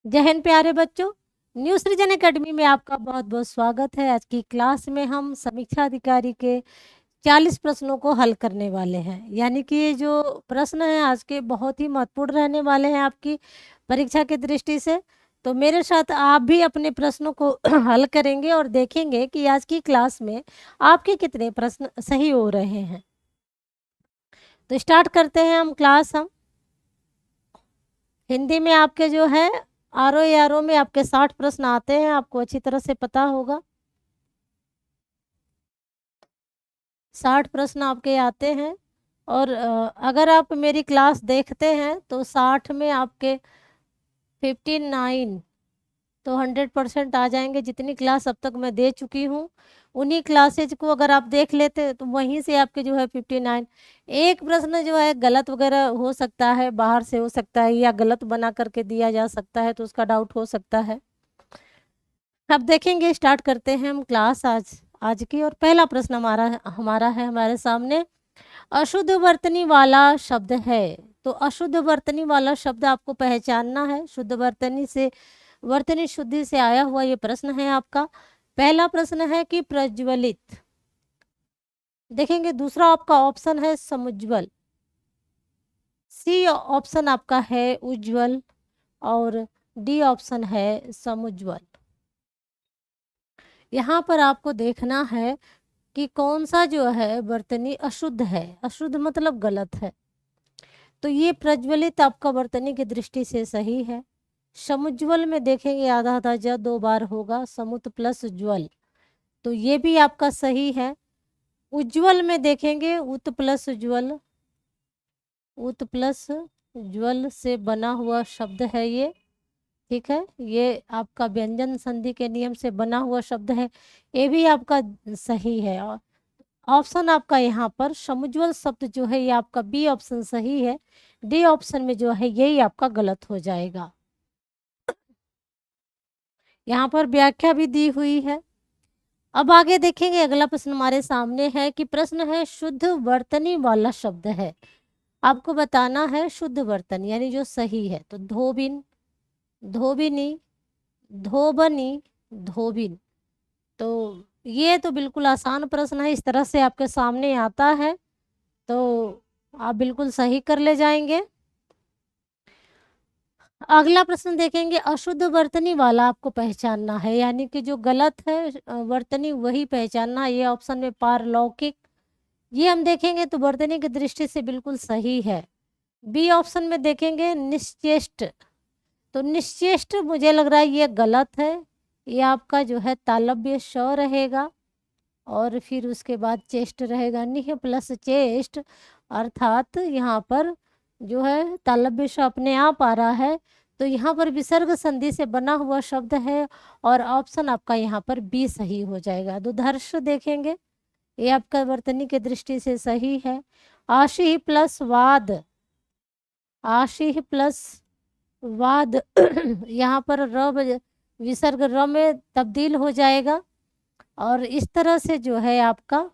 जय हिंद प्यारे बच्चों। न्यू सृजन एकेडमी में आपका बहुत बहुत स्वागत है। आज की क्लास में हम समीक्षा अधिकारी के 40 प्रश्नों को हल करने वाले हैं। यानी कि ये जो प्रश्न हैं आज के बहुत ही महत्वपूर्ण रहने वाले हैं आपकी परीक्षा की दृष्टि से। तो मेरे साथ आप भी अपने प्रश्नों को हल करेंगे और देखेंगे कि आज की क्लास में आपके कितने प्रश्न सही हो रहे हैं। तो स्टार्ट करते हैं हम क्लास। हम हिंदी में आपके जो है आरओ में आपके 60 प्रश्न आते हैं, आपको अच्छी तरह से पता होगा। 60 प्रश्न आपके आते हैं और अगर आप मेरी क्लास देखते हैं तो 60 में आपके 59 तो 100% आ जाएंगे। जितनी क्लास अब तक मैं दे चुकी हूँ उन्हीं क्लासेज को अगर आप देख लेते तो वहीं से आपके जो है 59। एक प्रश्न जो है गलत वगैरह हो सकता है, बाहर से हो सकता है या गलत बना करके दिया जा सकता है, तो उसका डाउट हो सकता है। अब देखेंगे, स्टार्ट करते हैं हम क्लास आज की। और पहला प्रश्न हमारा हमारा है हमारे सामने, अशुद्ध वर्तनी वाला शब्द है। तो अशुद्ध वर्तनी वाला शब्द आपको पहचानना है। शुद्ध वर्तनी से, वर्तनी शुद्धि से आया हुआ ये प्रश्न है आपका। पहला प्रश्न है कि प्रज्वलित। देखेंगे दूसरा आपका ऑप्शन है समुज्वल। सी ऑप्शन आपका है उज्ज्वल और डी ऑप्शन है समुज्वल। यहाँ पर आपको देखना है कि कौन सा जो है वर्तनी अशुद्ध है। अशुद्ध मतलब गलत है। तो ये प्रज्वलित आपका वर्तनी की दृष्टि से सही है। समुज्वल में देखेंगे आधा आधा ज 2 बार होगा, समुत प्लस ज्वल, तो ये भी आपका सही है। उज्ज्वल में देखेंगे उत प्लस ज्वल, उत प्लस ज्वल से बना हुआ शब्द है ये। ठीक है, ये आपका व्यंजन संधि के नियम से बना हुआ शब्द है, ये भी आपका सही है। और ऑप्शन आपका यहाँ पर समुज्वल शब्द जो है ये आपका बी ऑप्शन सही है। डी ऑप्शन में जो है यही आपका गलत हो जाएगा। यहाँ पर व्याख्या भी दी हुई है। अब आगे देखेंगे, अगला प्रश्न हमारे सामने है कि प्रश्न है शुद्ध वर्तनी वाला शब्द है। आपको बताना है शुद्ध वर्तनी यानी जो सही है। तो धोबिन, धोबिनी, धोबनी, धोबिन। तो ये तो बिल्कुल आसान प्रश्न है, इस तरह से आपके सामने आता है तो आप बिल्कुल सही कर ले जाएंगे। अगला प्रश्न देखेंगे, अशुद्ध वर्तनी वाला आपको पहचानना है, यानी कि जो गलत है वर्तनी वही पहचानना। ये ऑप्शन में पारलौकिक, ये हम देखेंगे तो वर्तनी की दृष्टि से बिल्कुल सही है। बी ऑप्शन में देखेंगे निश्चेष्ट, तो निश्चेष्ट मुझे लग रहा है ये गलत है। ये आपका जो है तालव्य श रहेगा और फिर उसके बाद चेष्ट रहेगा, निह प्लस चेष्ट, अर्थात यहाँ पर जो है तालव्य श अपने आप आ रहा है, तो यहाँ पर विसर्ग संधि से बना हुआ शब्द है और ऑप्शन आपका यहाँ पर बी सही हो जाएगा। दुधर्ष देखेंगे, ये आपका वर्तनी की दृष्टि से सही है। आशी प्लस वाद, आशी प्लस वाद यहाँ पर विसर्ग र में तब्दील हो जाएगा और इस तरह से जो है आपका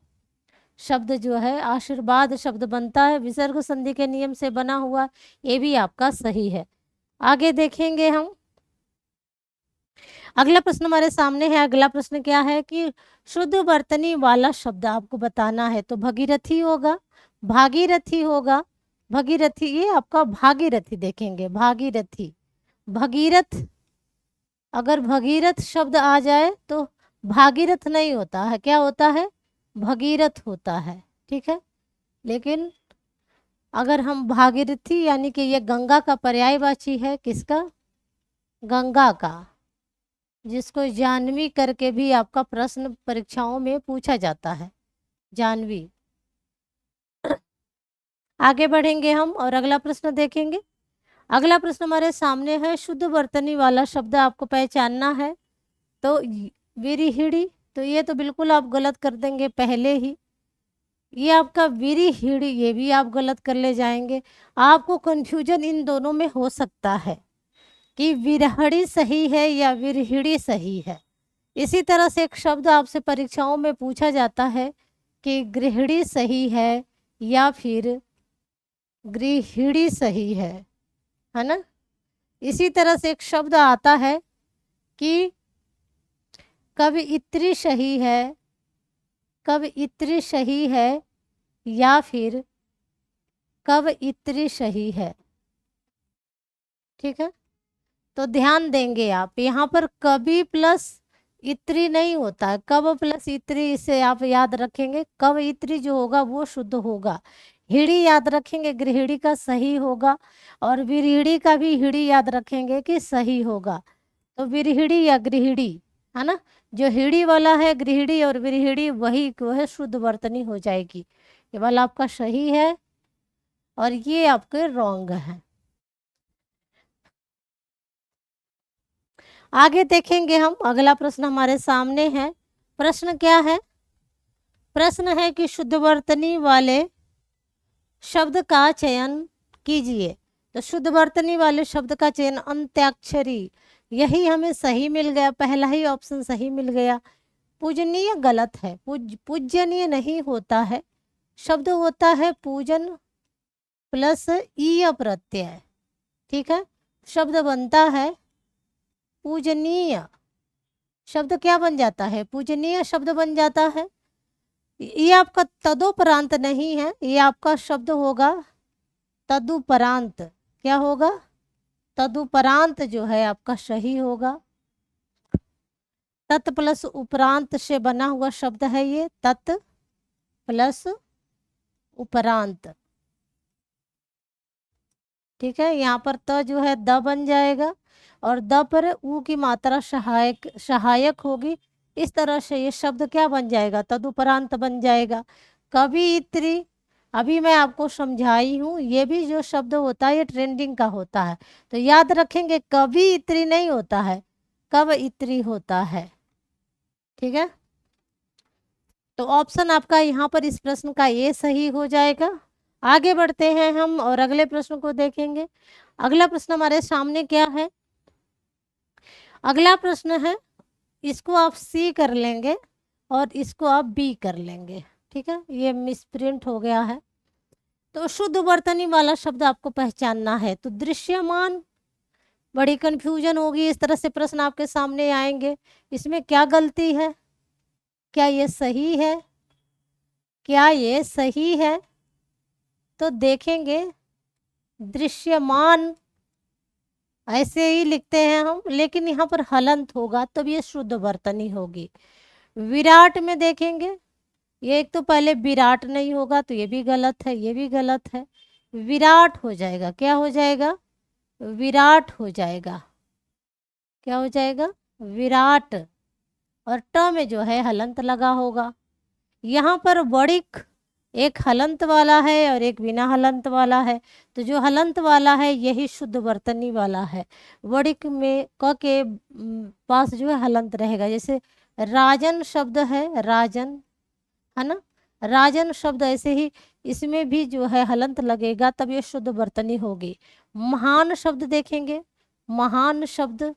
शब्द जो है आशीर्वाद शब्द बनता है, विसर्ग संधि के नियम से बना हुआ, ये भी आपका सही है। आगे देखेंगे हम, अगला प्रश्न हमारे सामने है। अगला प्रश्न क्या है कि शुद्ध वर्तनी वाला शब्द आपको बताना है। तो भगीरथी होगा, भागीरथी होगा, भगीरथी, ये आपका भागीरथी देखेंगे, भागीरथी, भगीरथ। अगर भगीरथ शब्द आ जाए तो भागीरथ नहीं होता है, क्या होता है, भगीरथ होता है। ठीक है, लेकिन अगर हम भागीरथी यानी कि ये गंगा का पर्यायवाची है, किसका, गंगा का, जिसको जाह्नवी करके भी आपका प्रश्न परीक्षाओं में पूछा जाता है, जाह्नवी। आगे बढ़ेंगे हम और अगला प्रश्न देखेंगे। अगला प्रश्न हमारे सामने है, शुद्ध वर्तनी वाला शब्द आपको पहचानना है। तो विरिहिड़ी, तो ये तो बिल्कुल आप गलत कर देंगे पहले ही, ये आपका विरिहिड़ी, ये भी आप गलत कर ले जाएंगे। आपको कंफ्यूजन इन दोनों में हो सकता है कि विरहड़ी सही है या विरहिड़ी सही है। इसी तरह से एक शब्द आपसे परीक्षाओं में पूछा जाता है कि गृहिणी सही है या फिर गृहिणी सही है ना। इसी तरह से एक शब्द आता है कि कवियत्री सही है, कवियत्री सही है, या फिर कवियत्री सही है। ठीक है, तो ध्यान देंगे आप, यहाँ पर कवि प्लस इत्री नहीं होता है, कव प्लस इत्री, इसे आप याद रखेंगे। कव इत्री जो होगा वो शुद्ध होगा। हिड़ी याद रखेंगे, गृहिणी का सही होगा, और विरहिणी का भी हिड़ी याद रखेंगे कि सही होगा। तो विरहिणी या गृहिणी, है ना, जो हिड़ी वाला है गृहिणी और विरहिणी, वही जो है शुद्ध वर्तनी हो जाएगी। ये वाला आपका सही है और ये आपके रॉन्ग है। आगे देखेंगे हम, अगला प्रश्न हमारे सामने है। प्रश्न क्या है? प्रश्न है कि शुद्ध वर्तनी वाले शब्द का चयन कीजिए। तो शुद्ध वर्तनी वाले शब्द का चयन अंत्याक्षरी, यही हमें सही मिल गया, पहला ही ऑप्शन सही मिल गया। पूजनीय गलत है, पूजनीय नहीं होता है, शब्द होता है पूजन प्लस ईय प्रत्यय। ठीक है, शब्द बनता है पूजनीय, शब्द क्या बन जाता है? पूजनीय शब्द बन जाता है। ये आपका तदुपरांत नहीं है, ये आपका शब्द होगा तदुपरांत। क्या होगा? तदुपरांत जो है आपका सही होगा। तत् प्लस उपरांत से बना हुआ शब्द है ये, तत् प्लस उपरांत। ठीक है, यहाँ पर त जो है द बन जाएगा और द पर ऊ की मात्रा सहायक होगी। इस तरह से ये शब्द क्या बन जाएगा? तदुपरांत बन जाएगा। कवियत्री, अभी मैं आपको समझाई हूँ, ये भी जो शब्द होता है ये ट्रेंडिंग का होता है, तो याद रखेंगे कवियत्री नहीं होता है, कवियत्री होता है। ठीक है, तो ऑप्शन आपका यहाँ पर इस प्रश्न का ये सही हो जाएगा। आगे बढ़ते हैं हम और अगले प्रश्न को देखेंगे। अगला प्रश्न हमारे सामने क्या है? अगला प्रश्न है, इसको आप सी कर लेंगे और इसको आप बी कर लेंगे। ठीक है, ये मिसप्रिंट हो गया है। तो शुद्ध वर्तनी वाला शब्द आपको पहचानना है। तो दृश्यमान, बड़ी कंफ्यूजन होगी, इस तरह से प्रश्न आपके सामने आएंगे। इसमें क्या गलती है? क्या ये सही है? क्या ये सही है? तो देखेंगे, दृश्यमान ऐसे ही लिखते हैं हम, लेकिन यहाँ पर हलंत होगा तब ये शुद्ध वर्तनी होगी। विराट में देखेंगे, ये एक तो पहले विराट नहीं होगा तो ये भी गलत है, ये भी गलत है। विराट हो जाएगा, क्या हो जाएगा? विराट हो जाएगा। क्या हो जाएगा? विराट। और ट में जो है हलंत लगा होगा। यहाँ पर वणिक, एक हलंत वाला है और एक बिना हलंत वाला है, तो जो हलंत वाला है यही शुद्ध वर्तनी वाला है। वणिक में क के पास जो है हलंत रहेगा। जैसे राजन शब्द है, राजन, है ना, राजन शब्द, ऐसे ही इसमें भी जो है हलंत लगेगा तब ये शुद्ध वर्तनी होगी। महान शब्द देखेंगे, महान शब्द,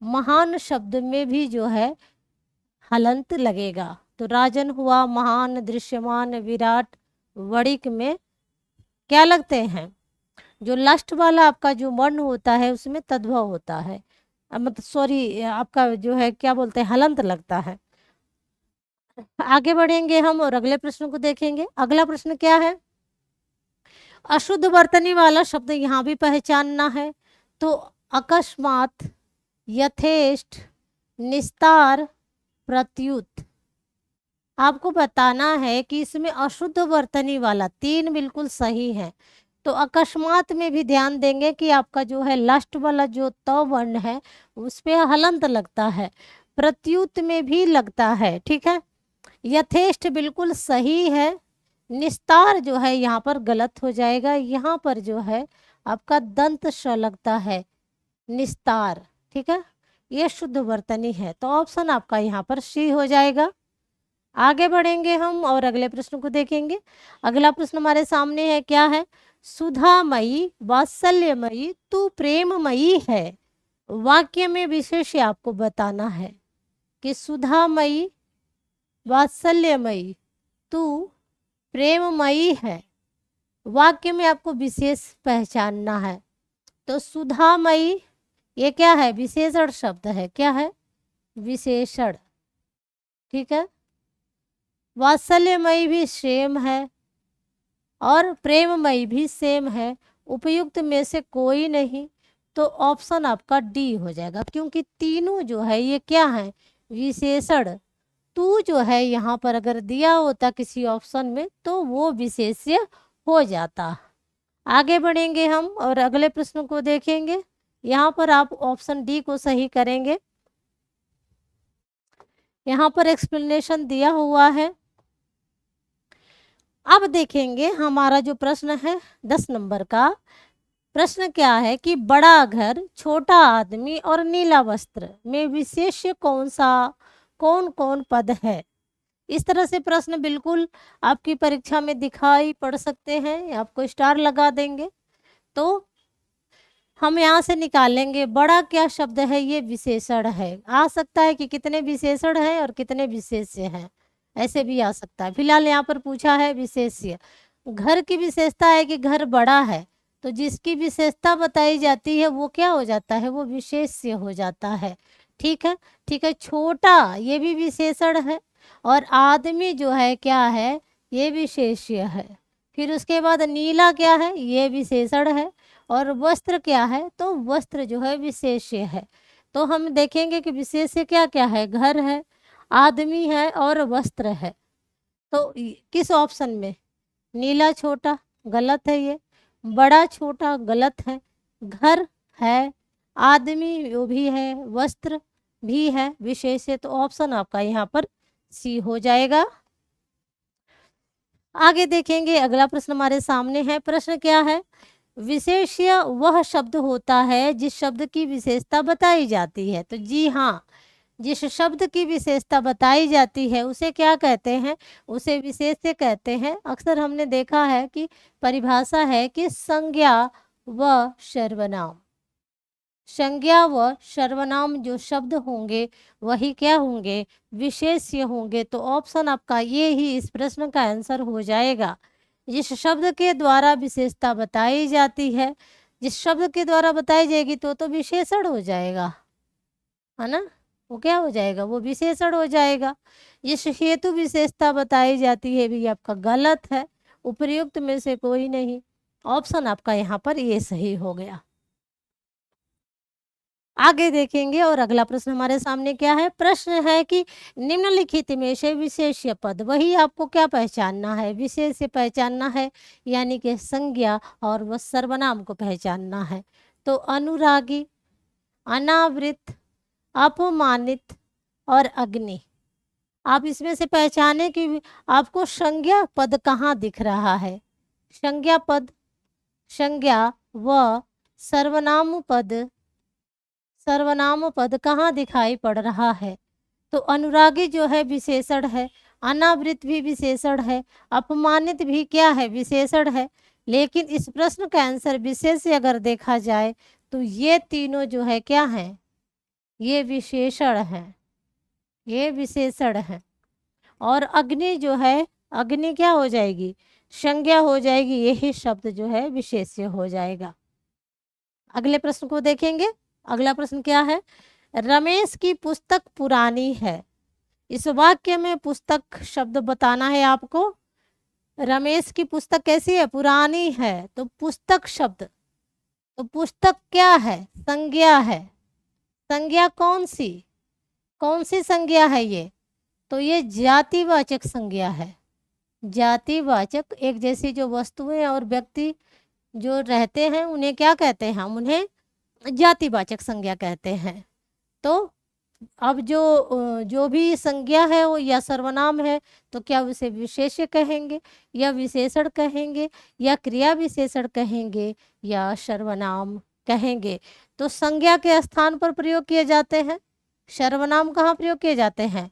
महान शब्द में भी जो है हलंत लगेगा। तो राजन हुआ, महान, दृश्यमान, विराट, वणिक में क्या लगते हैं? जो लास्ट वाला आपका जो वर्ण होता है उसमें तद्भव होता है, मतलब सॉरी, आपका जो है क्या बोलते हैं, हलंत लगता है। आगे बढ़ेंगे हम और अगले प्रश्न को देखेंगे। अगला प्रश्न क्या है? अशुद्ध वर्तनी वाला शब्द यहाँ भी पहचानना है। तो अकस्मात, यथेष्ट, निस्तार, प्रत्युत, आपको बताना है कि इसमें अशुद्ध वर्तनी वाला तीन बिल्कुल सही है। तो अकस्मात में भी ध्यान देंगे कि आपका जो है लास्ट वाला जो त वर्ण है उस पे हलंत लगता है, प्रत्युत में भी लगता है। ठीक है, यथेष्ट बिल्कुल सही है, निस्तार जो है यहाँ पर गलत हो जाएगा, यहाँ पर जो है आपका दंत श लगता है, निस्तार। ठीक है, ये शुद्ध वर्तनी है, तो ऑप्शन आपका यहाँ पर सी हो जाएगा। आगे बढ़ेंगे हम और अगले प्रश्न को देखेंगे। अगला प्रश्न हमारे सामने है, क्या है? सुधामयी, वात्सल्यमयी, तू प्रेममयी है। वाक्य में विशेष आपको बताना है कि सुधामयी, वात्सल्यमयी, तू प्रेममयी है। वाक्य में आपको विशेष पहचानना है। तो सुधामयी ये क्या है? विशेषण शब्द है। क्या है? विशेषण। ठीक है। वात्सल्यमयी भी सेम है और प्रेममयी भी सेम है। उपयुक्त में से कोई नहीं, तो ऑप्शन आपका डी हो जाएगा, क्योंकि तीनों जो है ये क्या है? विशेषण। तू जो है यहाँ पर अगर दिया होता किसी ऑप्शन में तो वो विशेष्य हो जाता। आगे बढ़ेंगे हम और अगले प्रश्न को देखेंगे। यहाँ पर आप ऑप्शन डी को सही करेंगे। यहाँ पर एक्सप्लेनेशन दिया हुआ है। अब देखेंगे हमारा जो प्रश्न है 10 नंबर का प्रश्न क्या है कि बड़ा घर, छोटा आदमी और नीला वस्त्र में विशेष्य कौन कौन पद है? इस तरह से प्रश्न बिल्कुल आपकी परीक्षा में दिखाई पड़ सकते हैं, आपको स्टार लगा देंगे। तो हम यहाँ से निकालेंगे बड़ा क्या शब्द है? ये विशेषण है। आ सकता है कि कितने विशेषण हैं और कितने विशेष्य हैं, ऐसे भी आ सकता है। फिलहाल यहाँ पर पूछा है विशेष्य। घर की विशेषता है कि घर बड़ा है, तो जिसकी विशेषता बताई जाती है वो क्या हो जाता है? वो विशेष्य हो जाता है। ठीक है। ठीक है। छोटा ये भी विशेषण है और आदमी जो है क्या है? ये विशेष्य है। फिर उसके बाद नीला क्या है? ये विशेषण है। और वस्त्र क्या है? तो वस्त्र जो है विशेष्य है। तो हम देखेंगे कि विशेष्य क्या क्या है? घर है, आदमी है और वस्त्र है। तो किस ऑप्शन में? नीला छोटा गलत है, ये बड़ा छोटा गलत है, घर है, आदमी वो भी है, वस्त्र भी है, विशेष्य। तो ऑप्शन आपका यहाँ पर सी हो जाएगा। आगे देखेंगे अगला प्रश्न हमारे सामने है। प्रश्न क्या है? विशेष्य वह शब्द होता है जिस शब्द की विशेषता बताई जाती है। तो जी हाँ, जिस शब्द की विशेषता बताई जाती है उसे क्या कहते हैं? उसे विशेष्य कहते हैं। अक्सर हमने देखा है कि परिभाषा है कि संज्ञा व सर्वनाम। संज्ञा व सर्वनाम जो शब्द होंगे वही क्या होंगे? विशेष्य होंगे। तो ऑप्शन आपका ये ही इस प्रश्न का आंसर हो जाएगा। जिस शब्द के द्वारा विशेषता बताई जाती है, जिस शब्द के द्वारा बताई जाएगी तो विशेषण हो जाएगा, है ना? वो क्या हो जाएगा? वो विशेषण हो जाएगा। जिस हेतु विशेषता बताई जाती है भी आपका गलत है। उपर्युक्त में से कोई नहीं। ऑप्शन आपका यहाँ पर ये सही हो गया। आगे देखेंगे और अगला प्रश्न हमारे सामने क्या है? प्रश्न है कि निम्नलिखित में से विशेष्य पद, वही आपको क्या पहचानना है? विशेष्य पहचानना है, यानी कि संज्ञा और वह सर्वनाम को पहचानना है। तो अनुरागी, अनावृत, अपमानित और अग्नि। आप इसमें से पहचाने कि आपको संज्ञा पद कहाँ दिख रहा है? संज्ञा पद, संज्ञा व सर्वनाम पद, सर्वनाम पद कहाँ दिखाई पड़ रहा है? तो अनुरागी जो है विशेषण है, अनावृत भी विशेषण है, अपमानित भी क्या है? विशेषण है। लेकिन इस प्रश्न का आंसर विशेष से अगर देखा जाए तो ये तीनों जो है क्या है? ये विशेषण है, ये विशेषण है। और अग्नि जो है, अग्नि क्या हो जाएगी? संज्ञा हो जाएगी। यही शब्द जो है विशेष्य हो जाएगा। अगले प्रश्न को देखेंगे। अगला प्रश्न क्या है? रमेश की पुस्तक पुरानी है। इस वाक्य में पुस्तक शब्द बताना है आपको। रमेश की पुस्तक कैसी है? पुरानी है। तो पुस्तक शब्द, तो पुस्तक क्या है? संज्ञा है। संज्ञा कौन सी? कौन सी संज्ञा है ये? तो ये जातिवाचक संज्ञा है। जातिवाचक, एक जैसी जो वस्तुएं और व्यक्ति जो रहते हैं उन्हें क्या कहते हैं? हम उन्हें जातिवाचक संज्ञा कहते हैं। तो अब जो भी संज्ञा है वो या सर्वनाम है तो क्या उसे विशेष्य कहेंगे या विशेषण कहेंगे या क्रिया विशेषण कहेंगे या सर्वनाम कहेंगे? तो संज्ञा के स्थान पर प्रयोग किए जाते हैं। सर्वनाम कहाँ प्रयोग किए जाते हैं?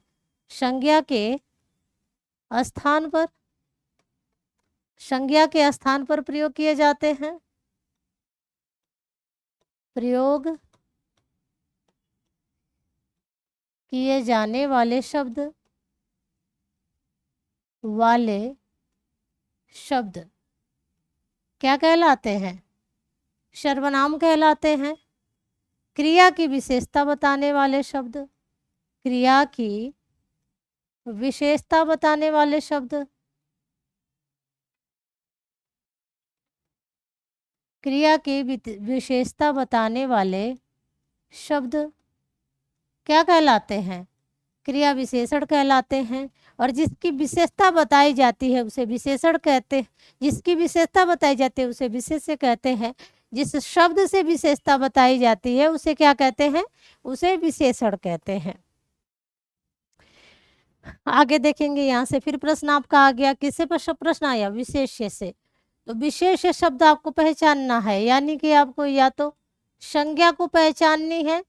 संज्ञा के स्थान पर, संज्ञा के स्थान पर प्रयोग किए जाते हैं। प्रयोग किए जाने वाले शब्द, क्या कहलाते हैं? सर्वनाम कहलाते हैं। क्रिया की विशेषता बताने वाले शब्द, क्रिया की विशेषता बताने वाले शब्द, क्रिया की विशेषता बताने वाले शब्द क्या कहलाते हैं? क्रिया विशेषण कहलाते हैं। और जिसकी विशेषता बताई जाती है उसे विशेषण कहते हैं, जिसकी विशेषता बताई जाती है उसे विशेष्य कहते हैं। जिस शब्द से विशेषता बताई जाती है उसे क्या कहते हैं? उसे विशेषण कहते हैं। आगे देखेंगे, यहाँ से फिर प्रश्न आपका आ गया। किससे प्रश्न आया? विशेष्य से। तो विशेष्य शब्द आपको पहचानना है, यानी कि आपको या तो संज्ञा को पहचाननी है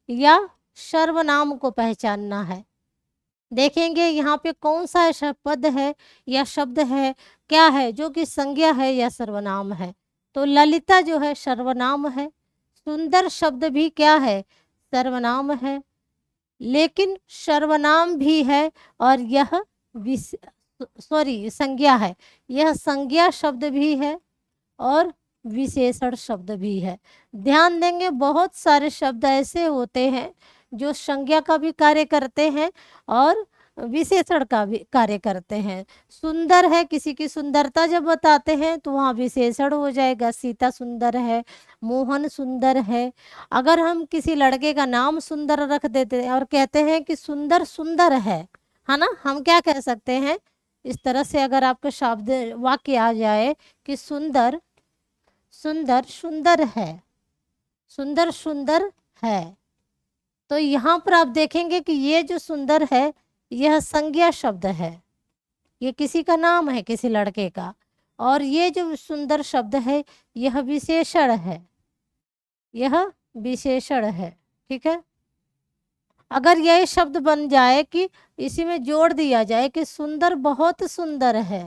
या सर्वनाम को पहचानना है। देखेंगे यहाँ पे कौन सा ऐसा पद है या शब्द है, क्या है जो कि संज्ञा है या सर्वनाम है। तो ललिता जो है सर्वनाम है, सुंदर शब्द भी क्या है? सर्वनाम है। लेकिन सर्वनाम भी है और यह संज्ञा है। यह संज्ञा शब्द भी है और विशेषण शब्द भी है। ध्यान देंगे, बहुत सारे शब्द ऐसे होते हैं जो संज्ञा का भी कार्य करते हैं और विशेषण का भी कार्य करते हैं। सुंदर है, किसी की सुंदरता जब बताते हैं तो वहाँ विशेषण हो जाएगा। सीता सुंदर है, मोहन सुंदर है। अगर हम किसी लड़के का नाम सुंदर रख देते हैं और कहते हैं कि सुंदर सुंदर है ना, हम क्या कह सकते हैं? इस तरह से अगर आपके शब्द वाक्य आ जाए कि सुंदर सुंदर सुंदर है, सुंदर सुंदर है, तो यहाँ पर आप देखेंगे कि ये जो सुंदर है यह संज्ञा शब्द है। ये किसी का नाम है, किसी लड़के का। और ये जो सुंदर शब्द है यह विशेषण है, यह विशेषण है। ठीक है। अगर यह शब्द बन जाए कि इसी में जोड़ दिया जाए कि सुंदर बहुत सुंदर है,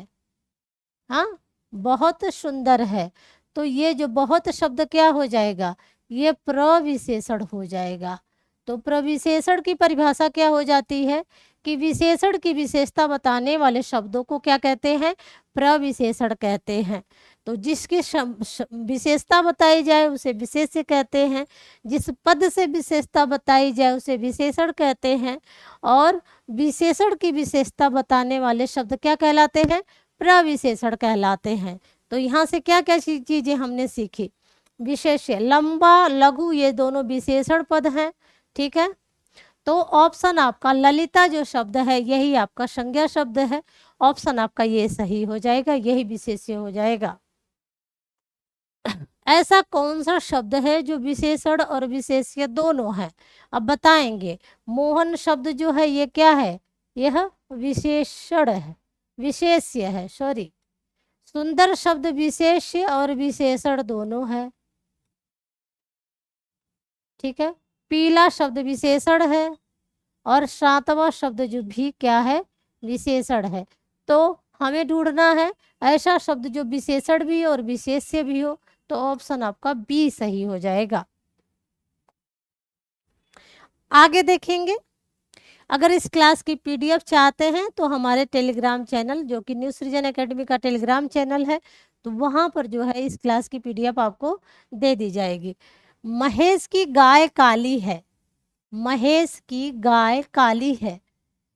हाँ बहुत सुंदर है, तो ये जो बहुत शब्द क्या हो जाएगा? ये प्रविशेषण हो जाएगा। तो प्रविशेषण की परिभाषा क्या हो जाती है कि विशेषण की विशेषता बताने वाले शब्दों को क्या कहते हैं? प्रविशेषण कहते हैं। तो जिसकी विशेषता बताई जाए उसे विशेष्य कहते हैं, जिस पद से विशेषता बताई जाए उसे विशेषण कहते हैं, और विशेषण की विशेषता बताने वाले शब्द क्या कहलाते हैं? प्रविशेषण कहलाते हैं। तो यहाँ से क्या क्या चीजें हमने सीखी? विशेष्य, लंबा, लघु, ये दोनों विशेषण पद हैं। ठीक है। तो ऑप्शन आपका ललिता जो शब्द है यही आपका संज्ञा शब्द है। ऑप्शन आपका ये सही हो जाएगा, यही विशेष्य हो जाएगा। ऐसा कौन सा शब्द है जो विशेषण और विशेष्य दोनों है? अब बताएंगे। मोहन शब्द जो है ये क्या है? यह विशेषण है, विशेष्य है, सॉरी। सुंदर शब्द विशेष्य और विशेषण दोनों है। ठीक है। पीला शब्द विशेषण है और सातवां शब्द जो भी क्या है? विशेषण है। तो हमें ढूंढना है ऐसा शब्द जो विशेषण भी हो और विशेष्य भी हो। तो ऑप्शन आपका बी सही हो जाएगा। आगे देखेंगे, अगर इस क्लास की पीडीएफ चाहते हैं तो हमारे टेलीग्राम चैनल जो कि न्यू सृजन एकेडमी का टेलीग्राम चैनल है, तो वहाँ पर जो है इस क्लास की पीडीएफ आपको दे दी जाएगी। महेश की गाय काली है, महेश की गाय काली है,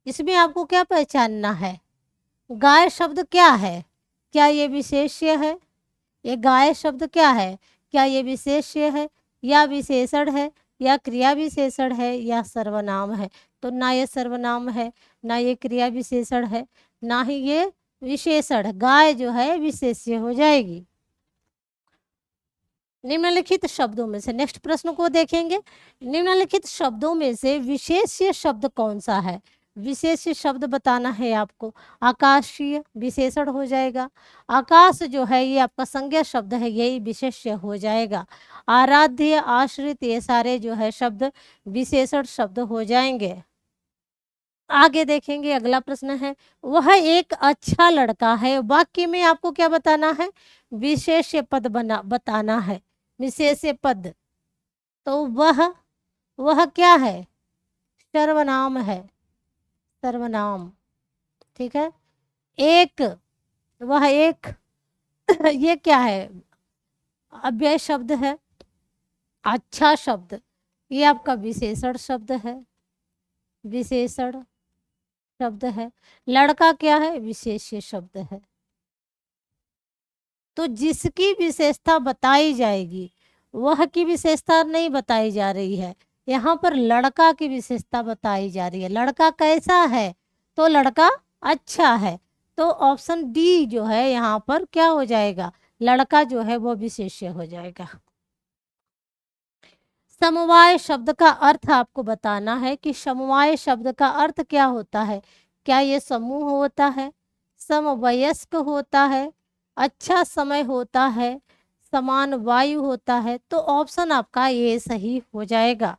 इसमें आपको क्या पहचानना है? गाय शब्द क्या है? क्या ये विशेष्य है? ये गाय शब्द क्या है? क्या ये विशेष्य है या विशेषण है या क्रिया विशेषण है या सर्वनाम है? तो ना ये सर्वनाम है, ना ये क्रिया विशेषण है, ना ही ये विशेषण। गाय जो है विशेष्य हो जाएगी। निम्नलिखित शब्दों में से, नेक्स्ट प्रश्न को देखेंगे। निम्नलिखित शब्दों में से विशेष्य शब्द कौन सा है? विशेष्य शब्द बताना है आपको। आकाशीय विशेषण हो जाएगा। आकाश जो है ये आपका संज्ञा शब्द है, यही विशेष्य हो जाएगा। आराध्य, आश्रित, ये सारे जो है शब्द विशेषण शब्द हो जाएंगे। आगे देखेंगे, अगला प्रश्न है, वह एक अच्छा लड़का है। वाक्य में आपको क्या बताना है? विशेष्य पद बताना है, विशेष्य पद। तो वह क्या है? सर्वनाम है, सर्वनाम। ठीक है। एक, वह एक ये क्या है? अव्यय शब्द है, अच्छा शब्द, ये आपका विशेषण शब्द है, विशेषण शब्द है। लड़का क्या है? विशेष्य शब्द है। तो जिसकी विशेषता बताई जाएगी वह की विशेषता नहीं बताई जा रही है, यहाँ पर लड़का की विशेषता बताई जा रही है। लड़का कैसा है? तो लड़का अच्छा है। तो ऑप्शन डी जो है यहाँ पर क्या हो जाएगा? लड़का जो है वो विशेष्य हो जाएगा। समवाय शब्द का अर्थ आपको बताना है कि समवाय शब्द का अर्थ क्या होता है। क्या ये समूह होता है, समवयस्क होता है, अच्छा समय होता है, समान वायु होता है? तो ऑप्शन आपका ये सही हो जाएगा।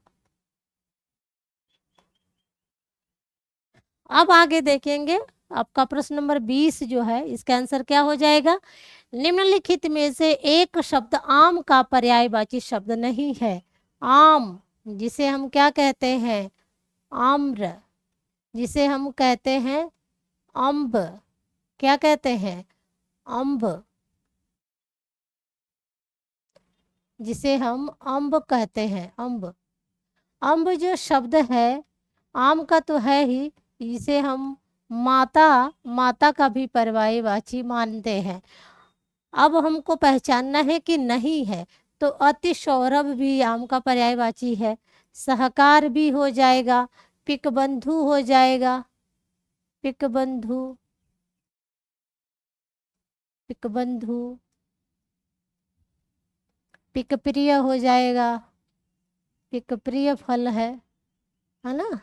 अब आगे देखेंगे आपका प्रश्न नंबर 20 जो है, इसका आंसर क्या हो जाएगा? निम्नलिखित में से एक शब्द आम का पर्यायवाची शब्द नहीं है। आम, जिसे हम क्या कहते हैं? आम्र, जिसे हम कहते हैं अम्ब। क्या कहते हैं? अम्ब, जिसे हम अम्ब कहते हैं, अम्ब। अम्ब जो शब्द है आम का तो है ही, इसे हम माता, माता का भी पर्यायवाची मानते हैं। अब हमको पहचानना है कि नहीं है, तो अति सौरभ भी आम का पर्यायवाची है, सहकार भी हो जाएगा, पिक बंधु हो जाएगा, पिक बंधु, पिक बंधु, पिक प्रिय हो जाएगा, पिक प्रिय फल है ना।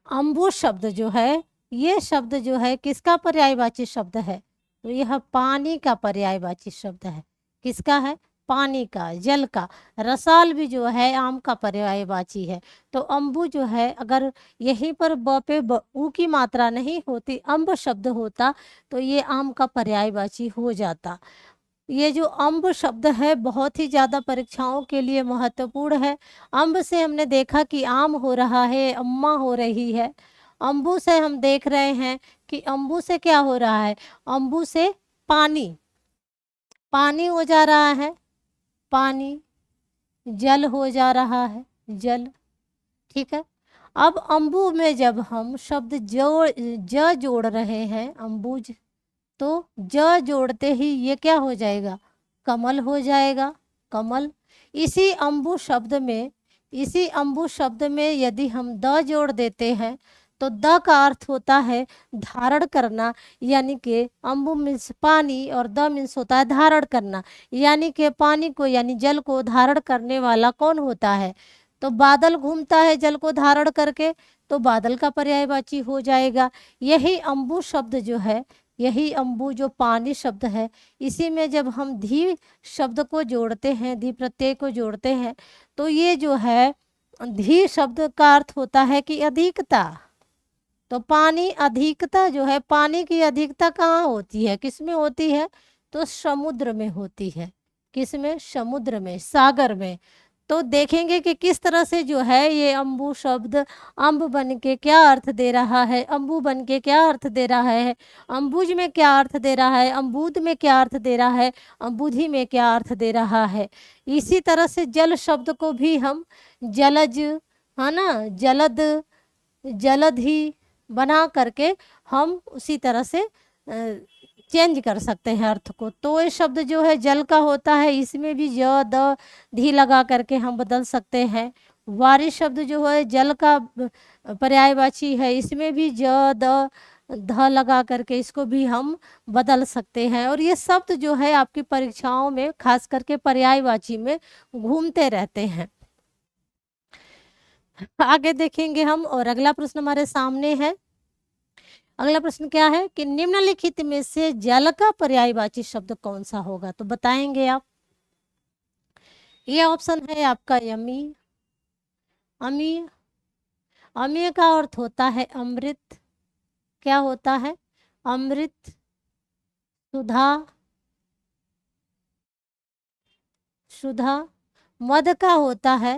अम्बु शब्द जो है, ये शब्द जो है किसका पर्यायवाची शब्द है? तो यह पानी का पर्यायवाची शब्द है। किसका है? पानी का, जल का। रसाल भी जो है आम का पर्यायवाची है। तो अम्बु जो है, अगर यहीं पर ब पे उ की मात्रा नहीं होती, अम्ब शब्द होता, तो ये आम का पर्यायवाची हो जाता। ये जो अम्ब शब्द है बहुत ही ज़्यादा परीक्षाओं के लिए महत्वपूर्ण है। अम्ब से हमने देखा कि आम हो रहा है, अम्मा हो रही है। अम्बू से हम देख रहे हैं कि अम्बू से क्या हो रहा है? अम्बू से पानी, पानी हो जा रहा है, पानी। जल हो जा रहा है, जल। ठीक है। अब अम्बू में जब हम शब्द ज जोड़ रहे हैं, अम्बुज, तो ज जोड़ते ही ये क्या हो जाएगा? कमल हो जाएगा, कमल। इसी अम्बु शब्द में, इसी अम्बु शब्द में यदि हम द जोड़ देते हैं तो द का अर्थ होता है धारण करना, यानी कि अम्बु मीन्स पानी और द मीन्स होता है धारण करना। यानी कि पानी को यानी जल को धारण करने वाला कौन होता है? तो बादल घूमता है जल को धारण करके, तो बादल का पर्यायवाची हो जाएगा। यही अम्बु शब्द जो है, यही अम्बु जो पानी शब्द है, इसी में जब हम धी शब्द को जोड़ते हैं, धी प्रत्यय को जोड़ते हैं, तो ये जो है धी शब्द का अर्थ होता है कि अधिकता। तो पानी अधिकता जो है, पानी की अधिकता कहाँ होती है, किसमें होती है? तो समुद्र में होती है। किसमें? समुद्र में, सागर में। तो देखेंगे कि किस तरह से जो है ये अम्बु शब्द अम्ब बन के क्या अर्थ दे रहा है, अम्बु बन के क्या अर्थ दे रहा है, अम्बुज में क्या अर्थ दे रहा है, अम्बूद में क्या अर्थ दे रहा है, अम्बुधि में क्या अर्थ दे रहा है। इसी तरह से जल शब्द को भी हम जलज, है ना, जलद, जलधि बना करके हम उसी तरह से चेंज कर सकते हैं अर्थ को। तो ये शब्द जो है जल का होता है, इसमें भी ज द धी लगा करके हम बदल सकते हैं। वारी शब्द जो है जल का पर्यायवाची है, इसमें भी ज द ध लगा करके इसको भी हम बदल सकते हैं। और ये शब्द जो है आपकी परीक्षाओं में खास करके पर्यायवाची में घूमते रहते हैं। आगे देखेंगे हम, और अगला प्रश्न हमारे सामने है। अगला प्रश्न क्या है कि निम्नलिखित में से जल का पर्यायवाची शब्द कौन सा होगा? तो बताएंगे आप। ये ऑप्शन है आपका यमी, अमीय। अमीय का अर्थ होता है अमृत। क्या होता है? अमृत, सुधा, सुधा। मद का होता है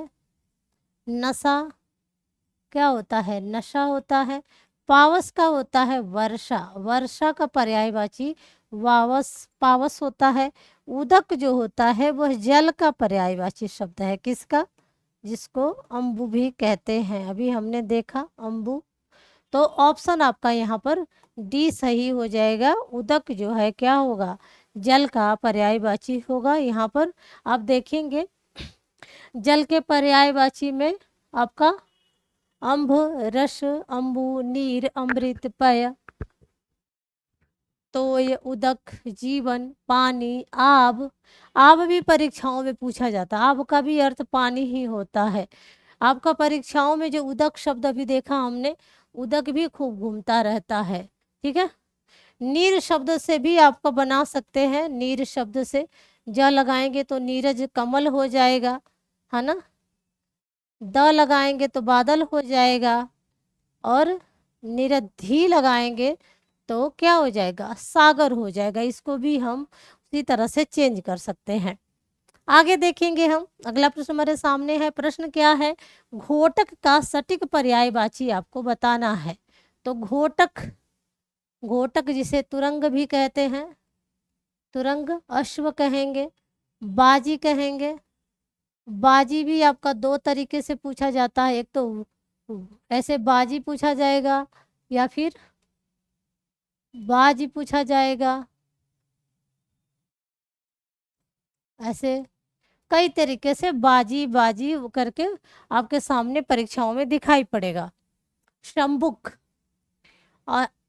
नशा। क्या होता है? नशा होता है। पावस का होता है वर्षा। वर्षा का पर्यायवाची वावस, पावस होता है। उदक जो होता है वह जल का पर्यायवाची शब्द है। किसका? जिसको अम्बु भी कहते हैं, अभी हमने देखा अम्बु। तो ऑप्शन आपका यहाँ पर डी सही हो जाएगा। उदक जो है क्या होगा? जल का पर्यायवाची होगा। यहाँ पर आप देखेंगे जल के पर्यायवाची में आपका अम्भ, रस, अम्बु, नीर, अमृत, पय, तोय, उदक, जीवन, पानी, आब। आब भी परीक्षाओं में पूछा जाता है। आब का भी अर्थ पानी ही होता है। आपका परीक्षाओं में जो उदक शब्द अभी देखा हमने, उदक भी खूब घूमता रहता है। ठीक है। नीर शब्द से भी आपको बना सकते हैं। नीर शब्द से ज लगाएंगे तो नीरज कमल हो जाएगा, है ना। द लगाएंगे तो बादल हो जाएगा, और निरधि लगाएंगे तो क्या हो जाएगा? सागर हो जाएगा। इसको भी हम उसी तरह से चेंज कर सकते हैं। आगे देखेंगे हम। अगला प्रश्न हमारे सामने है। प्रश्न क्या है? घोटक का सटीक पर्यायवाची आपको बताना है। तो घोटक, घोटक जिसे तुरंग भी कहते हैं, तुरंग, अश्व कहेंगे, बाजी कहेंगे। बाजी भी आपका दो तरीके से पूछा जाता है। एक तो ऐसे बाजी पूछा जाएगा, या फिर बाजी पूछा जाएगा। ऐसे कई तरीके से बाजी बाजी करके आपके सामने परीक्षाओं में दिखाई पड़ेगा। शंभुक,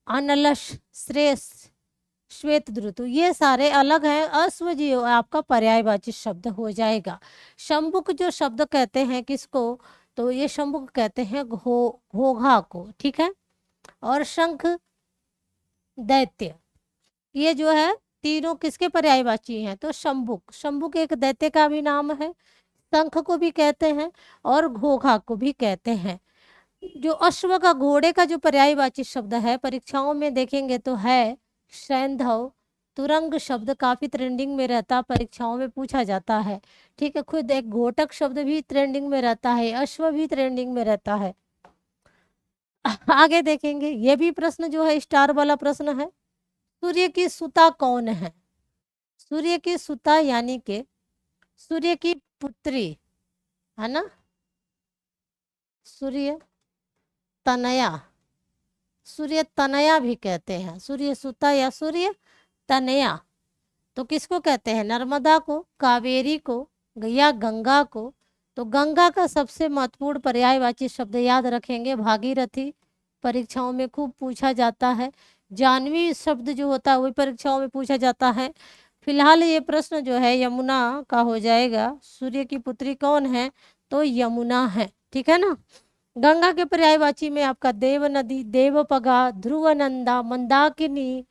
अनलश, श्रेष्ठ, श्वेत ऋतु, ये सारे अलग हैं। अश्व जी आपका पर्यायवाची शब्द हो जाएगा। शंभुक जो शब्द कहते हैं किसको? तो ये शंभुक कहते हैं घोघा को। ठीक है। और शंख, दैत्य, ये जो है तीनों किसके पर्यायवाची हैं? तो शंभुक। शंभुक एक दैत्य का भी नाम है। शंख को भी कहते हैं और घोघा को भी कहते हैं। जो अश्व का, घोड़े का जो पर्यायवाची शब्द है परीक्षाओं में देखेंगे तो है सैंधव। तुरंग शब्द काफी ट्रेंडिंग में रहता, परीक्षाओं में पूछा जाता है। ठीक है। खुद एक घोटक शब्द भी ट्रेंडिंग में रहता है, अश्व भी ट्रेंडिंग में रहता है। आगे देखेंगे। ये भी प्रश्न जो है स्टार वाला प्रश्न है। सूर्य की सुता कौन है? सूर्य की सुता यानी कि सूर्य की पुत्री, है ना। सूर्य तनया, सूर्य तनया भी कहते हैं। सूर्य सुता या सूर्य तनया तो किसको कहते हैं? नर्मदा को, कावेरी को, या गंगा को। तो गंगा का सबसे महत्वपूर्ण पर्यायवाची शब्द याद रखेंगे भागीरथी, परीक्षाओं में खूब पूछा जाता है। जानवी शब्द जो होता है वही परीक्षाओं में पूछा जाता है। फिलहाल ये प्रश्न जो है यमुना का हो जाएगा। सूर्य की पुत्री कौन है? तो यमुना है। ठीक है ना। गंगा के पर्यायवाची में आपका देव नदी, देवपगा, ध्रुवनंदा, मंदाकिनी,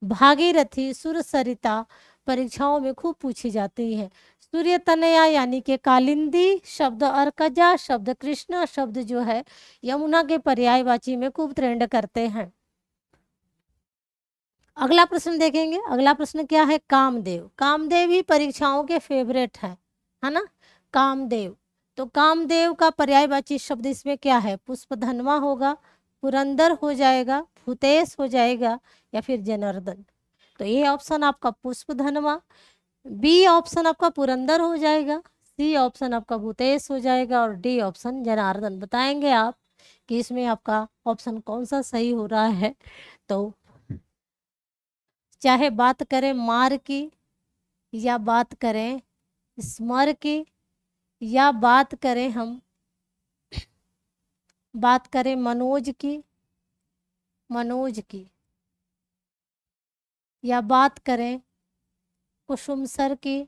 भागीरथी, सुरसरिता परीक्षाओं में खूब पूछी जाती है। सूर्य तनया यानी कि कालिंदी शब्द और कजा शब्द, कृष्णा शब्द जो है यमुना के पर्यायवाची में खूब ट्रेंड करते हैं। अगला प्रश्न देखेंगे। अगला प्रश्न क्या है? कामदेव। कामदेव भी परीक्षाओं के फेवरेट है ना। कामदेव, तो कामदेव का पर्यायवाची शब्द इसमें क्या है? पुष्पधनवा होगा, पुरंदर हो जाएगा, भूतेश हो जाएगा, या फिर जनार्दन। तो ये ऑप्शन आपका पुष्पधनवा, बी ऑप्शन आपका पुरंदर हो जाएगा, सी ऑप्शन आपका भूतेश हो जाएगा, और डी ऑप्शन जनार्दन। बताएंगे आप कि इसमें आपका ऑप्शन कौन सा सही हो रहा है। तो चाहे बात करें मार की, या बात करें स्मर की, या बात करें हम बात करें मनोज की, या बात करें कुसुम सर की,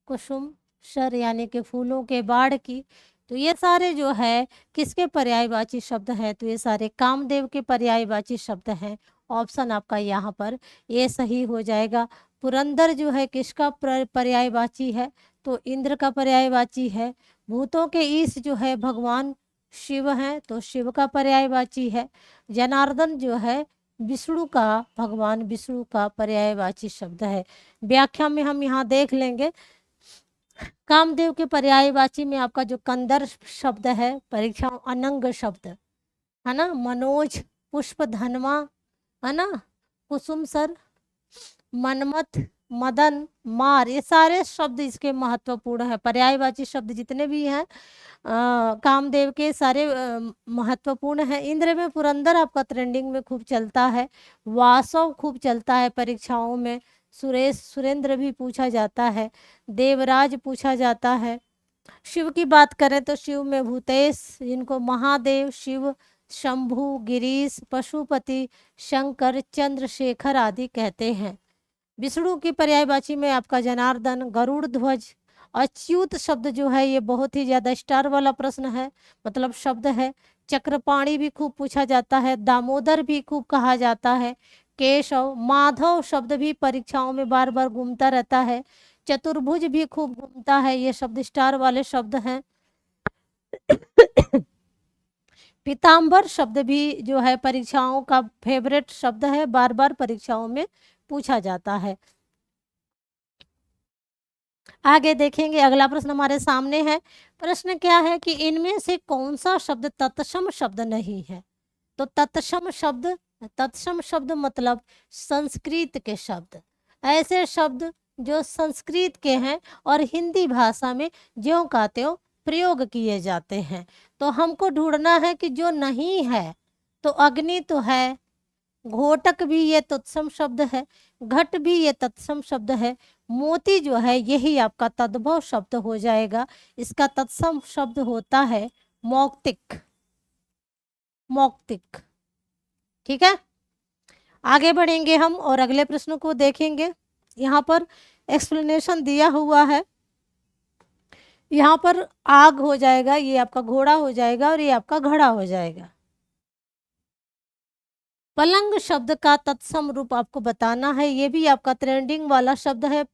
कुसुम सर यानी कि फूलों के बाढ़ की। तो ये सारे जो है किसके पर्यायवाची शब्द हैं? तो ये सारे कामदेव के पर्यायवाची शब्द हैं। ऑप्शन आपका यहाँ पर ये सही हो जाएगा। पुरंदर जो है किसका पर्यायवाची है? तो इंद्र का पर्यायवाची है। भूतों के ईश जो है भगवान शिव हैं, तो शिव का पर्यायवाची है। जनार्दन जो है विष्णु का, भगवान विष्णु का पर्यायवाची शब्द है। व्याख्या में हम यहाँ देख लेंगे। कामदेव के पर्यायवाची में आपका जो कंदर शब्द है परीक्षा अनंग शब्द, है ना। मनोज, पुष्प धनवा, है ना, कुसुम सर, मनमथ, मदन, मार, ये सारे शब्द इसके महत्वपूर्ण है। पर्यायवाची शब्द जितने भी हैं कामदेव के सारे महत्वपूर्ण है। इंद्र में पुरंदर आपका ट्रेंडिंग में खूब चलता है। वासव खूब चलता है परीक्षाओं में। सुरेश, सुरेंद्र भी पूछा जाता है। देवराज पूछा जाता है। शिव की बात करें तो शिव में भूतेश, जिनको महादेव, शिव, शंभु, गिरीश, पशुपति, शंकर, चंद्रशेखर आदि कहते हैं। विष्णु की पर्यायवाची में आपका जनार्दन, गरुड़ ध्वज, अच्युत शब्द जो है ये बहुत ही ज्यादा स्टार वाला प्रश्न है, मतलब शब्द है। चक्रपाणी भी खूब पूछा जाता है। दामोदर भी खूब कहा जाता है। केशव, माधव शब्द भी परीक्षाओं में बार बार घूमता रहता है। चतुर्भुज भी खूब घूमता है, ये शब्द स्टार वाले शब्द हैं। पीताम्बर शब्द भी जो है परीक्षाओं का फेवरेट शब्द है, बार बार परीक्षाओं में पूछा जाता है। आगे देखेंगे, अगला प्रश्न हमारे सामने है। प्रश्न क्या है कि इनमें से कौन सा शब्द तत्सम शब्द नहीं है। तो तत्सम शब्द, तत्सम शब्द मतलब संस्कृत के शब्द, ऐसे शब्द जो संस्कृत के हैं और हिंदी भाषा में ज्यों का त्यों प्रयोग किए जाते हैं। तो हमको ढूंढना है कि जो नहीं है, तो अग्नि तो है, घोटक भी ये तत्सम शब्द है, घट भी ये तत्सम शब्द है, मोती जो है यही आपका तद्भव शब्द हो जाएगा। इसका तत्सम शब्द होता है मौक्तिक, मौक्तिक। ठीक है, आगे बढ़ेंगे हम और अगले प्रश्न को देखेंगे। यहाँ पर एक्सप्लेनेशन दिया हुआ है। यहाँ पर आग हो जाएगा, ये आपका घोड़ा हो जाएगा और ये आपका घड़ा हो जाएगा। पलंग शब्द का तत्सम रूप आपको बताना है, ये भी आपका ट्रेंडिंग वाला शब्द है।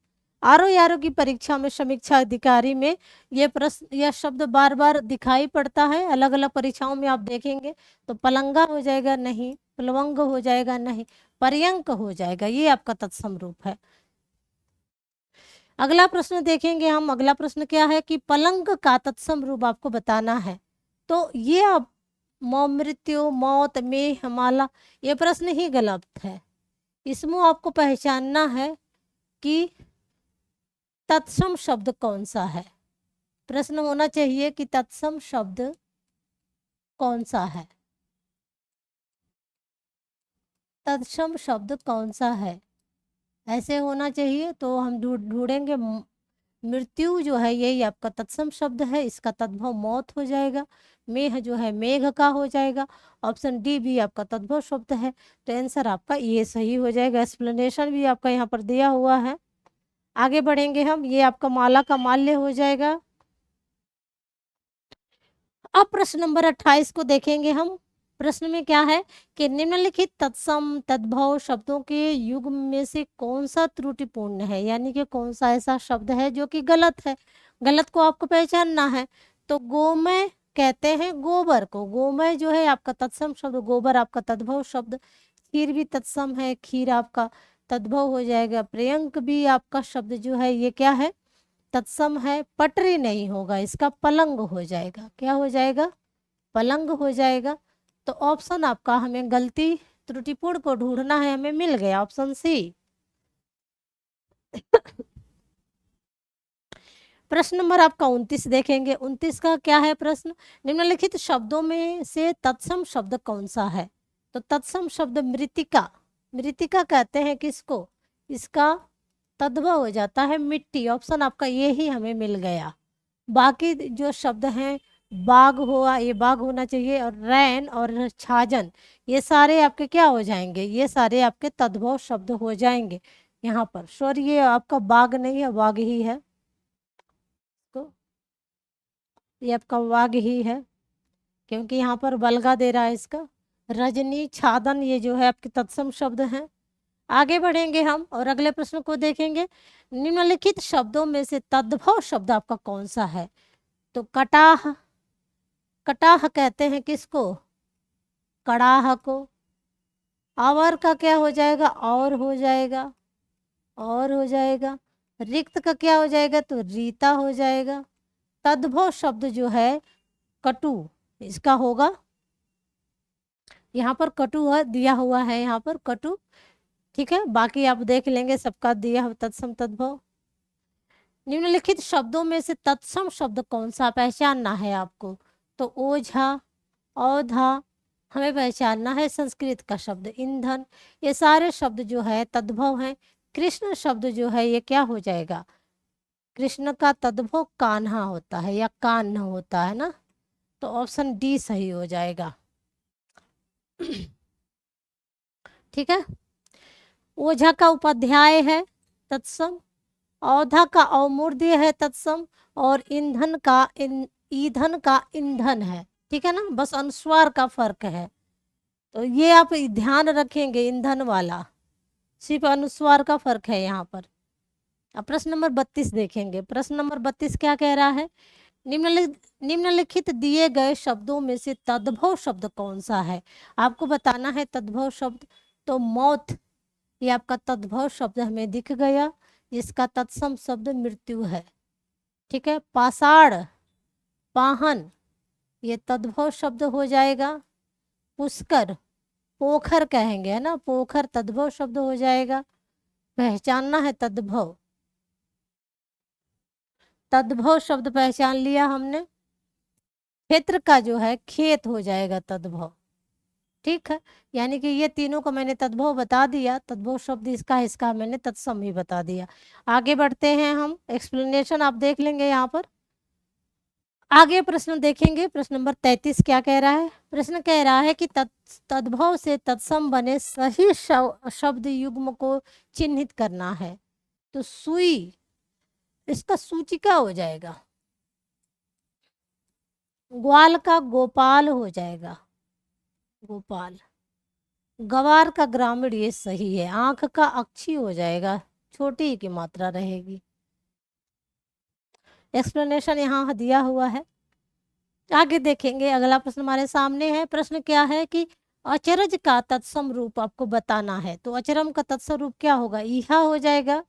आरओ यारो की परीक्षा में समीक्षा अधिकारी में ये प्रश्न, यह शब्द बार बार दिखाई पड़ता है, अलग अलग परीक्षाओं में आप देखेंगे। तो पलंगा हो जाएगा नहीं, प्लवंग हो जाएगा नहीं, पर्यंक हो जाएगा, ये आपका तत्सम रूप है। अगला प्रश्न देखेंगे हम। अगला प्रश्न क्या है कि पलंग का तत्सम रूप आपको बताना है। तो ये आप मृत्यु, मौत, में, माला, ये प्रश्न ही गलत है। इसमें आपको पहचानना है कि तत्सम शब्द कौन सा है। प्रश्न होना चाहिए कि तत्सम शब्द कौन सा है, तत्सम शब्द कौन सा है, ऐसे होना चाहिए। तो हम ढूंढेंगे। मृत्यु जो है यही आपका तत्सम शब्द है, इसका तद्भव मौत हो जाएगा। मेघ जो है मेघ का हो जाएगा। ऑप्शन डी भी आपका तद्भव शब्द है, तो आंसर आपका ये सही हो जाएगा। एक्सप्लेनेशन भी आपका यहाँ पर दिया हुआ है। आगे बढ़ेंगे हम, ये आपका माला का माल्य हो जाएगा। अब प्रश्न नंबर 28 को देखेंगे हम। प्रश्न में क्या है कि निम्नलिखित तत्सम तद्भव शब्दों के युग में से कौन सा त्रुटिपूर्ण है, यानी कि कौन सा ऐसा शब्द है जो कि गलत है। गलत को आपको पहचानना है। तो गोमय कहते हैं गोबर को, गोमय जो है आपका तत्सम शब्द, गोबर आपका तद्भव शब्द। खीर भी तत्सम है, खीर आपका तद्भव हो जाएगा। प्रियंक भी आपका शब्द जो है ये क्या है, तत्सम है। पटरी नहीं होगा, इसका पलंग हो जाएगा। क्या हो जाएगा, पलंग हो जाएगा। तो ऑप्शन आपका, हमें गलती त्रुटिपूर्ण को ढूंढना है, हमें मिल गया ऑप्शन सी। प्रश्न नंबर आपका 29 देखेंगे। 29 का क्या है प्रश्न, निम्नलिखित शब्दों में से तत्सम शब्द कौन सा है। तो तत्सम शब्द मृतिका, मृतिका कहते हैं किसको, इसका तद्भव हो जाता है मिट्टी। ऑप्शन आपका ये ही हमें मिल गया। बाकी जो शब्द हैं, बाग हुआ, ये बाग होना चाहिए, और रैन और छाजन, ये सारे आपके क्या हो जाएंगे, ये सारे आपके तद्भव शब्द हो जाएंगे। यहाँ पर सॉरी, ये आपका बाग नहीं है, वाग ही है। तो ये आपका वाग ही है, क्योंकि यहाँ पर बलगा दे रहा है इसका। रजनी, छादन, ये जो है आपके तत्सम शब्द हैं। आगे बढ़ेंगे हम और अगले प्रश्न को देखेंगे। निम्नलिखित शब्दों में से तद्भव शब्द आपका कौन सा है। तो कटाह, कटाह कहते हैं किसको, कड़ाह को। आवर का क्या हो जाएगा, और हो जाएगा, और हो जाएगा। रिक्त का क्या हो जाएगा, तो रीता हो जाएगा। तद्भव शब्द जो है कटु, इसका होगा, यहाँ पर कटु दिया हुआ है, यहाँ पर कटु। ठीक है, बाकी आप देख लेंगे, सबका दिया हो तत्सम तद्भव। निम्नलिखित शब्दों में से तत्सम शब्द कौन सा पहचानना है आपको? तो ओझा, औधा, हमें पहचानना है संस्कृत का शब्द ईंधन। ये सारे शब्द जो है तद्भव हैं। कृष्ण शब्द जो है ये क्या हो जाएगा? कृष्ण का तद्भव कान्हा होता है या कान्ह होता है ना, तो ऑप्शन डी सही हो जाएगा। ठीक है, ओझा का उपाध्याय है तत्सम, औधा का अवमूर्ध्य है तत्सम, और ईंधन का ईंधन है। ठीक है ना, बस अनुस्वार का फर्क है, तो ये आप ध्यान रखेंगे, ईंधन वाला सिर्फ अनुस्वार का फर्क है यहाँ पर। अब प्रश्न नंबर 32 देखेंगे। प्रश्न नंबर 32 क्या कह रहा है? निम्नलिखित दिए गए शब्दों में से तद्भव शब्द कौन सा है? आपको बताना है तद्भव शब्द। तो मौत, ये आपका तद्भव शब्द हमें दिख गया, जिसका तत्सम शब्द मृत्यु है। ठीक है, पाषाण, पाहन, ये तद्भव शब्द हो जाएगा। पुष्कर, पोखर कहेंगे है ना, पोखर तद्भव शब्द हो जाएगा। पहचानना है तद्भव, तद्भव शब्द पहचान लिया हमने। क्षेत्र का जो है खेत हो जाएगा तद्भव। ठीक है, यानी कि ये तीनों को मैंने तद्भव बता दिया, तद्भव शब्द इसका मैंने तत्सम ही बता दिया। आगे बढ़ते हैं हम, एक्सप्लेनेशन आप देख लेंगे यहाँ पर। आगे प्रश्न देखेंगे, प्रश्न नंबर 33 क्या कह रहा है? प्रश्न कह रहा है कि तद्भव से तत्सम बने सही शब्द युग्म को चिन्हित करना है। तो सुई, इसका सूचिका हो जाएगा। ग्वाल का गोपाल हो जाएगा, गोपाल। गवार का ग्रामीण, ये सही है। आंख का अक्षी हो जाएगा, छोटी की मात्रा रहेगी। एक्सप्लेनेशन यहाँ दिया हुआ है। आगे देखेंगे, अगला प्रश्न हमारे सामने है। प्रश्न क्या है कि अचरज का तत्सम रूप आपको बताना है। तो अचरम का तत्सम रूप क्या होगा? ईहा हो जाएगा,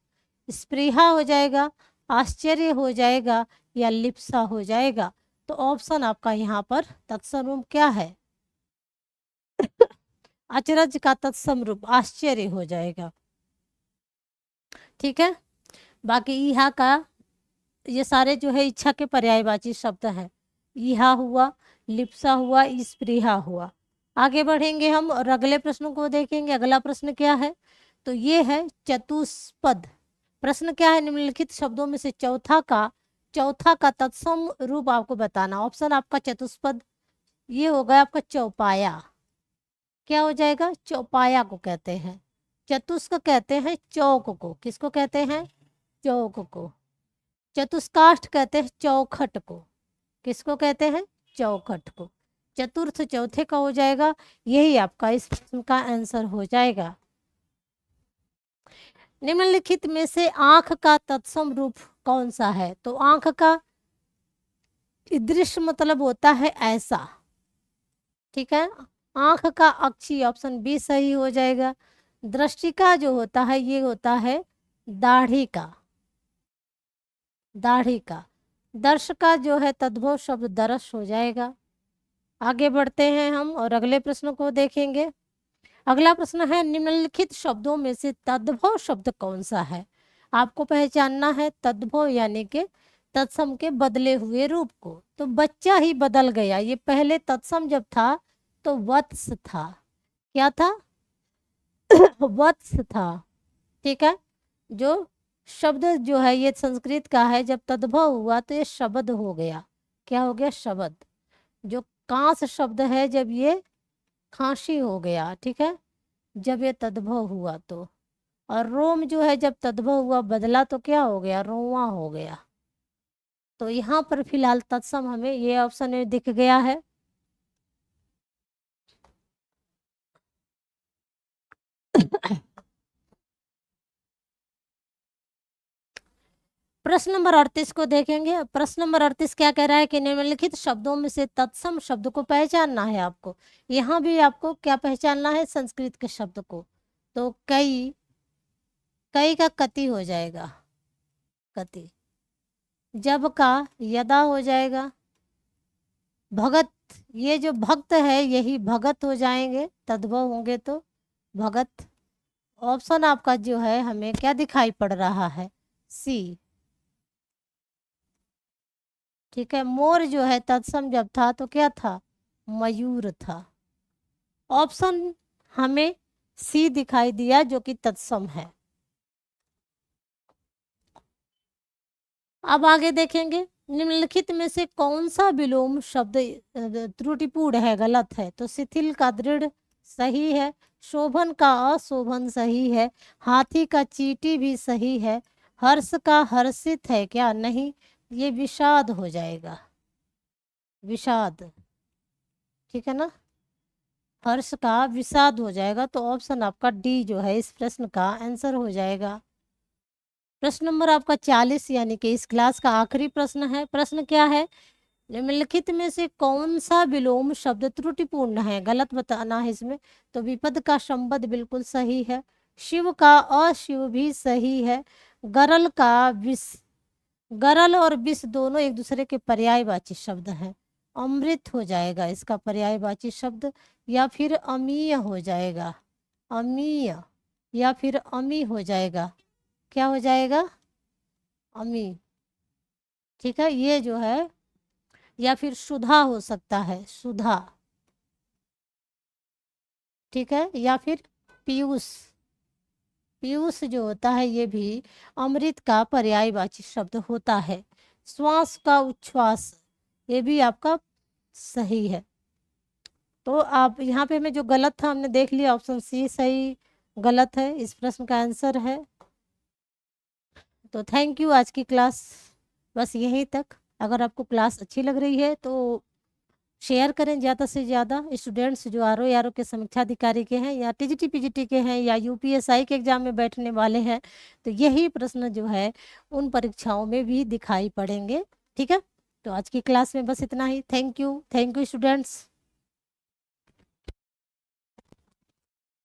स्पृहा हो जाएगा, आश्चर्य हो जाएगा, या लिप्सा हो जाएगा। तो ऑप्शन आपका यहाँ पर तत्सम रूप क्या है? अचरज का तत्सम रूप आश्चर्य हो जाएगा। ठीक है, बाकी ईहा का ये सारे जो है इच्छा के पर्यायवाची शब्द हैं। ईहा हुआ, लिप्सा हुआ, स्पृहा हुआ। आगे बढ़ेंगे हम और अगले प्रश्नों को देखेंगे। अगला प्रश्न क्या है? तो ये है चतुष्पद। प्रश्न क्या है? निम्नलिखित शब्दों में से चौथा का तत्सम रूप आपको बताना। ऑप्शन आपका चतुष्पद, ये होगा आपका चौपाया। क्या हो जाएगा? चौपाया को कहते हैं। चतुष्क कहते हैं चौक को। किसको कहते हैं? चौक को। चतुष्काष्ठ कहते हैं चौखट को। किसको कहते हैं? चौखट को। चतुर्थ चौथे का हो जाएगा। यही आपका इस प्रश्न का आंसर हो जाएगा। निम्नलिखित में से आंख का तत्सम रूप कौन सा है? तो आंख का दृश्य मतलब होता है ऐसा। ठीक है, आंख का अक्षी, ऑप्शन बी सही हो जाएगा। दृष्टि का जो होता है ये होता है दाढ़ी का, दाढ़ी का। दर्श का जो है तद्भव शब्द दरस हो जाएगा। आगे बढ़ते हैं हम और अगले प्रश्न को देखेंगे। अगला प्रश्न है, निम्नलिखित शब्दों में से तद्भव शब्द कौन सा है? आपको पहचानना है तद्भव यानी कि तत्सम के बदले हुए रूप को। तो बच्चा ही बदल गया, ये पहले तत्सम जब था तो वत्स था। क्या था? वत्स था। ठीक है, जो शब्द जो है ये संस्कृत का है, जब तद्भव हुआ तो ये शब्द हो गया। क्या हो गया? शब्द। जो कांस शब्द है, जब ये खांसी हो गया। ठीक है, जब ये तद्भव हुआ तो। और रोम जो है जब तद्भव हुआ बदला तो क्या हो गया? रोवा हो गया। तो यहाँ पर फिलहाल तत्सम हमें ये ऑप्शन में दिख गया है। प्रश्न नंबर 38 को देखेंगे। प्रश्न नंबर 38 क्या कह रहा है कि निम्नलिखित शब्दों में से तत्सम शब्द को पहचानना है आपको। यहाँ भी आपको क्या पहचानना है? संस्कृत के शब्द को। तो कई, कई का कति हो जाएगा, कति। जब का यदा हो जाएगा। भगत, ये जो भक्त है यही भगत हो जाएंगे, तद्भव होंगे तो भगत। ऑप्शन आपका जो है हमें क्या दिखाई पड़ रहा है, सी। ठीक है, मोर जो है तत्सम जब था तो क्या था, मयूर था। ऑप्शन हमें सी दिखाई दिया जो कि तत्सम है। अब आगे देखेंगे, निम्नलिखित में से कौन सा विलोम शब्द त्रुटिपूर्ण है, गलत है। तो शिथिल का दृढ़ सही है, शोभन का अशोभन सही है, हाथी का चींटी भी सही है, हर्ष का हर्षित है क्या, नहीं, ये विषाद हो जाएगा, विषाद। ठीक है ना, हर्ष का विषाद हो जाएगा। तो ऑप्शन आपका डी जो है इस प्रश्न का आंसर हो जाएगा। प्रश्न नंबर आपका 40 यानी कि इस क्लास का आखिरी प्रश्न है। प्रश्न क्या है, निम्नलिखित में से कौन सा विलोम शब्द त्रुटिपूर्ण है, गलत बताना है इसमें। तो विपद का संबद्ध बिल्कुल सही है, शिव का अशिव भी सही है, गरल का विष, गरल और विष दोनों एक दूसरे के पर्यायवाची शब्द हैं, अमृत हो जाएगा इसका पर्यायवाची शब्द, या फिर अमीय हो जाएगा, अमीय या फिर अमी हो जाएगा, क्या हो जाएगा, अमी। ठीक है, ये जो है, या फिर सुधा हो सकता है, सुधा। ठीक है, या फिर पीयूष, पीयूष जो होता है ये भी अमृत का पर्यायवाची शब्द होता है। श्वास का उच्छ्वास, ये भी आपका सही है। तो आप यहाँ पे हमें जो गलत था हमने देख लिया, ऑप्शन सी सही गलत है, इस प्रश्न का आंसर है। तो थैंक यू, आज की क्लास बस यहीं तक। अगर आपको क्लास अच्छी लग रही है तो शेयर करें ज़्यादा से ज़्यादा। स्टूडेंट्स जो आर ओ के समीक्षा अधिकारी के हैं, या टीजीटी पीजीटी के हैं, या यूपीएसआई के एग्जाम में बैठने वाले हैं, तो यही प्रश्न जो है उन परीक्षाओं में भी दिखाई पड़ेंगे। ठीक है, तो आज की क्लास में बस इतना ही। Thank you students.